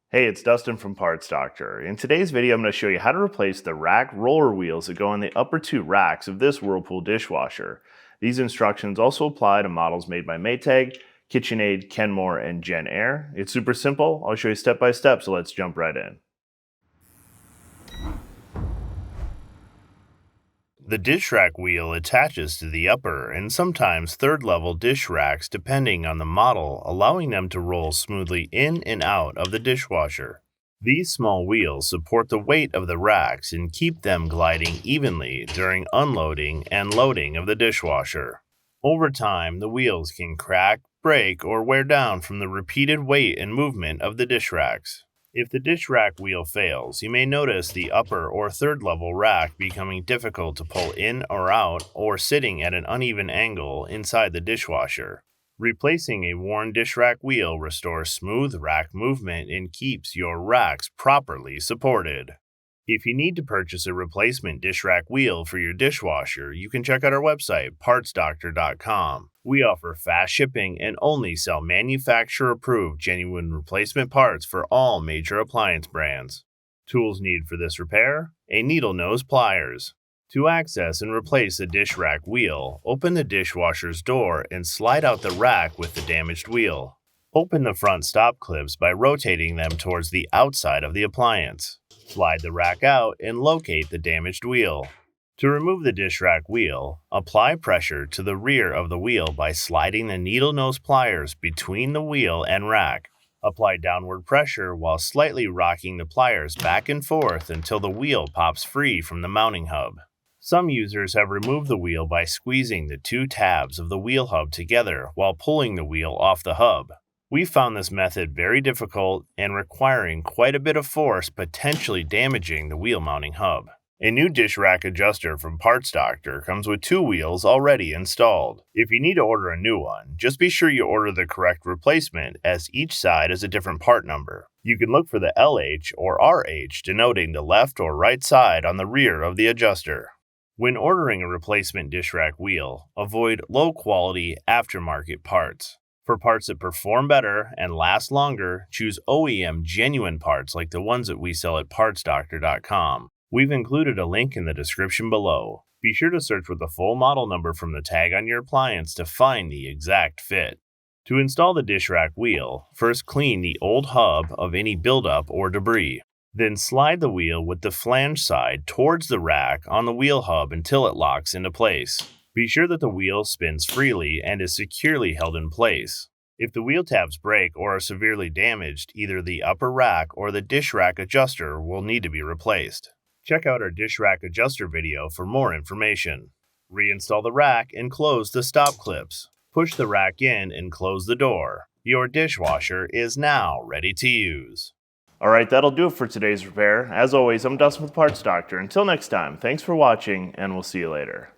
Hey, it's Dustin from Parts Doctor. In today's video, I'm going to show you how to replace the rack roller wheels that go on the upper two racks of this Whirlpool dishwasher. These instructions also apply to models made by Maytag, KitchenAid, Kenmore, and JennAir. It's super simple. I'll show you step by step, so let's jump right in. The dish rack wheel attaches to the upper and sometimes third level dish racks depending on the model, allowing them to roll smoothly in and out of the dishwasher. These small wheels support the weight of the racks and keep them gliding evenly during unloading and loading of the dishwasher. Over time, the wheels can crack, break, or wear down from the repeated weight and movement of the dish racks. If the dish rack wheel fails, you may notice the upper or third level rack becoming difficult to pull in or out or sitting at an uneven angle inside the dishwasher. Replacing a worn dish rack wheel restores smooth rack movement and keeps your racks properly supported. If you need to purchase a replacement dish rack wheel for your dishwasher, you can check out our website, partsdoctor.com. We offer fast shipping and only sell manufacturer-approved genuine replacement parts for all major appliance brands. Tools needed for this repair: a needle nose pliers. To access and replace the dish rack wheel, open the dishwasher's door and slide out the rack with the damaged wheel. Open the front stop clips by rotating them towards the outside of the appliance. Slide the rack out and locate the damaged wheel. To remove the dish rack wheel, apply pressure to the rear of the wheel by sliding the needle nose pliers between the wheel and rack. Apply downward pressure while slightly rocking the pliers back and forth until the wheel pops free from the mounting hub. Some users have removed the wheel by squeezing the two tabs of the wheel hub together while pulling the wheel off the hub. We found this method very difficult and requiring quite a bit of force, potentially damaging the wheel mounting hub. A new dish rack adjuster from Parts Doctor comes with two wheels already installed. If you need to order a new one, just be sure you order the correct replacement, as each side has a different part number. You can look for the LH or RH denoting the left or right side on the rear of the adjuster. When ordering a replacement dish rack wheel, avoid low-quality aftermarket parts. For parts that perform better and last longer, choose OEM genuine parts like the ones that we sell at PartsDoctor.com. We've included a link in the description below. Be sure to search with the full model number from the tag on your appliance to find the exact fit. To install the dish rack wheel, first clean the old hub of any buildup or debris. Then slide the wheel with the flange side towards the rack on the wheel hub until it locks into place. Be sure that the wheel spins freely and is securely held in place. If the wheel tabs break or are severely damaged, either the upper rack or the dish rack adjuster will need to be replaced. Check out our dish rack adjuster video for more information. Reinstall the rack and close the stop clips. Push the rack in and close the door. Your dishwasher is now ready to use. Alright, that'll do it for today's repair. As always, I'm Dustin with Parts Doctor. Until next time, thanks for watching, and we'll see you later.